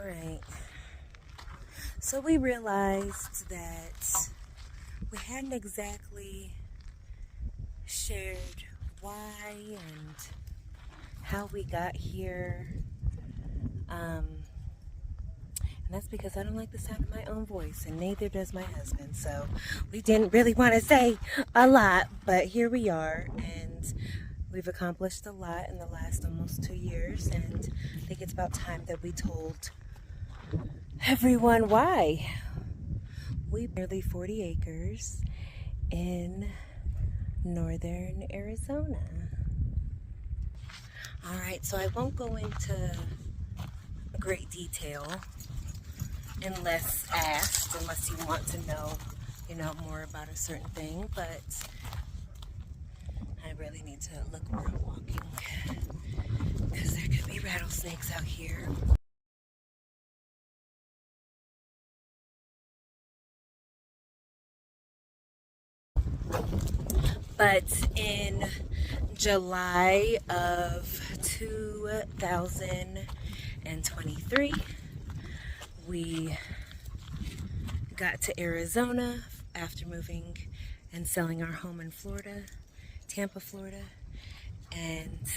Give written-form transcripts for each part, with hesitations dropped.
Alright, so we realized that we hadn't exactly shared why and how we got here. And that's because I don't like the sound of my own voice, and neither does my husband. So we didn't really want to say a lot, but here we are, and we've accomplished a lot in the last almost 2 years, and I think it's about time that we told everyone why. We nearly 40 acres in northern Arizona. All right, so I won't go into great detail unless asked, unless you want to know, more about a certain thing, but I really need to look where I'm walking because there could be rattlesnakes out here. But in July of 2023, we got to Arizona after moving and selling our home in Florida, Tampa, Florida, and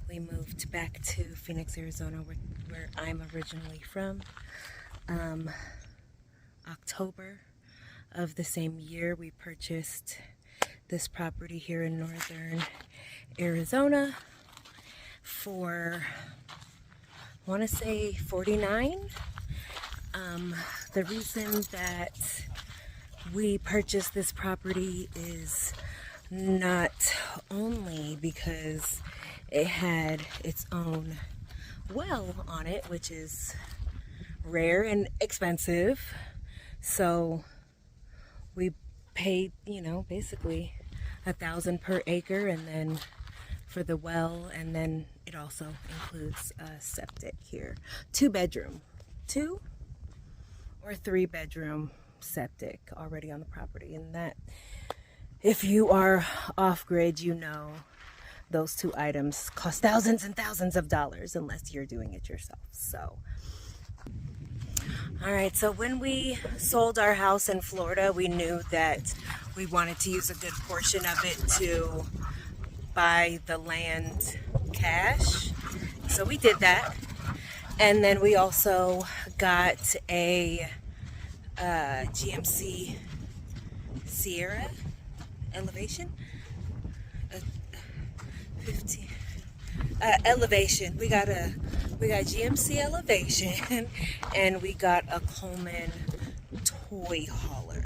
we moved back to Phoenix, Arizona, where I'm originally from. October of the same year, we purchased this property here in northern Arizona for, I want to say, $49. The reason that we purchased this property is not only because it had its own well on it, which is rare and expensive, so we paid, basically $1,000 per acre, and then for the well, and then it also includes a septic here, 2 or 3-bedroom septic already on the property. And that, if you are off-grid, those 2 items cost thousands and thousands of dollars unless you're doing it yourself. So all right, so when we sold our house in Florida, we knew that we wanted to use a good portion of it to buy the land cash. So we did that. And then we also got a GMC Sierra Elevation. 15 Elevation. We got GMC Elevation, and we got a Coleman toy hauler.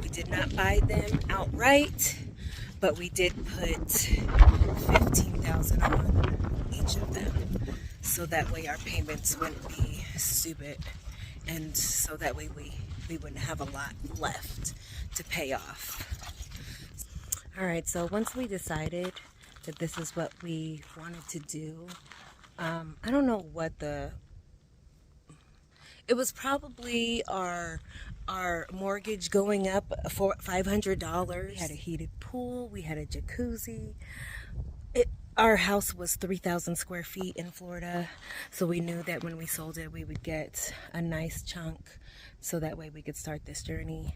We did not buy them outright, but we did put $15,000 on each of them, so that way our payments wouldn't be stupid, and so that way we wouldn't have a lot left to pay off. All right, so once we decided that this is what we wanted to do, I don't know what it was probably our mortgage going up for $500. We had a heated pool, we had a jacuzzi. Our house was 3,000 square feet in Florida, so we knew that when we sold it, we would get a nice chunk, so that way we could start this journey.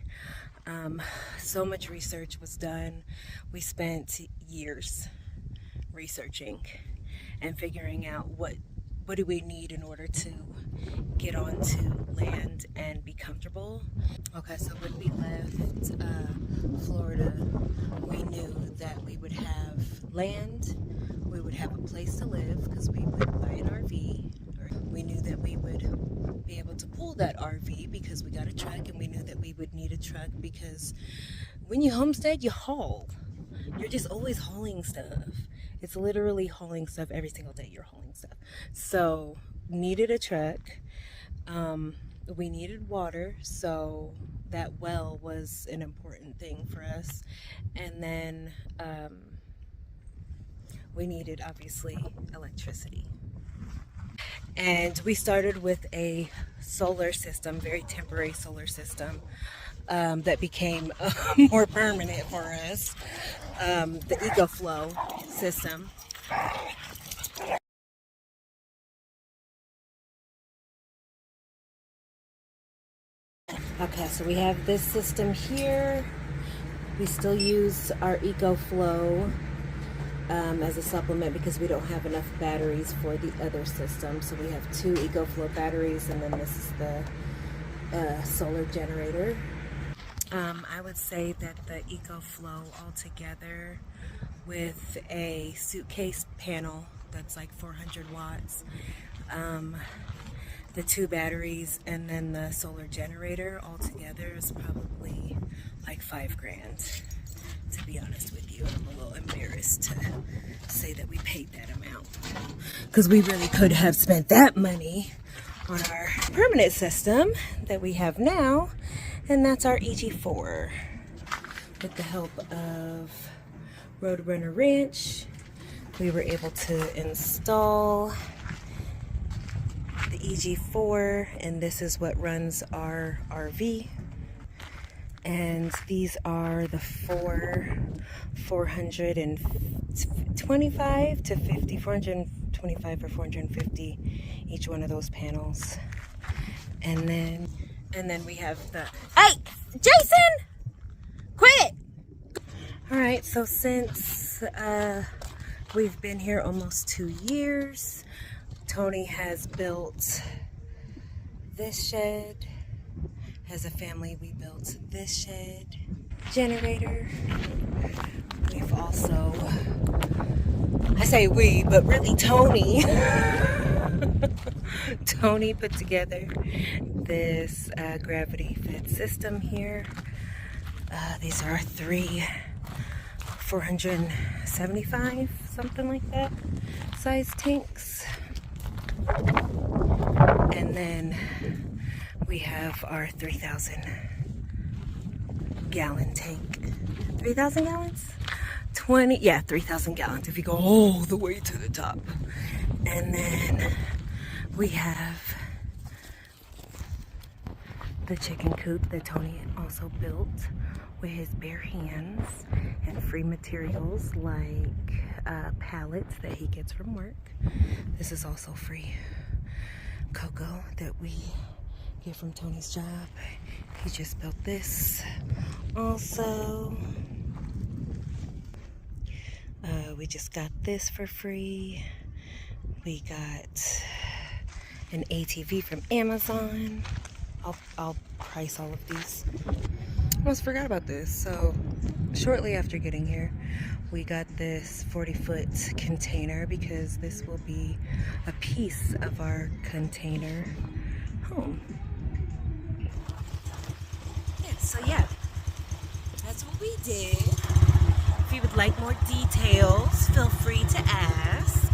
So much research was done. We spent years researching and figuring out what do we need in order to get onto land and be comfortable. Okay, so when we left Florida, we knew that we would have land, we would have a place to live because we would buy an RV. We knew that we would be able to pull that RV because we got a truck, and we knew that we would need a truck because when you homestead, you haul. You're just always hauling stuff. It's literally hauling stuff every single day. You're hauling stuff. So needed a truck. We needed water, so that well was an important thing for us. And then we needed, obviously, electricity. And we started with a solar system, very temporary solar system, that became more permanent for us, the EcoFlow system. Okay, so we have this system here. We still use our EcoFlow as a supplement because we don't have enough batteries for the other system. So we have 2 EcoFlow batteries, and then this is the solar generator. I would say that the EcoFlow altogether with a suitcase panel that's like 400 watts, the 2 batteries, and then the solar generator altogether is probably like $5,000. To be honest with you, I'm a little embarrassed to say that we paid that amount because we really could have spent that money on our permanent system that we have now, and that's our EG4. With the help of Roadrunner Ranch, we were able to install the EG4, and this is what runs our RV. And these are the 425 to 50, 425 or 450 each one of those panels. And then we have the, hey, Jason, quit it. All right, so since we've been here almost 2 years, Tony has built this shed. As a family, we built this shed generator. We've also, I say we, but really Tony. Tony put together this gravity fed system here. These are 3 475, something like that, size tanks. And then we have our 3,000 gallon tank. 3,000 gallons? 3,000 gallons if you go all the way to the top. And then we have the chicken coop that Tony also built with his bare hands and free materials like pallets that he gets from work. This is also free cocoa that we get from Tony's job. He just built this also. We just got this for free. We got an ATV from Amazon. I'll price all of these. I almost forgot about this. So shortly after getting here, we got this 40-foot container because this will be a piece of our container home. So yeah, that's what we did. If you would like more details, feel free to ask.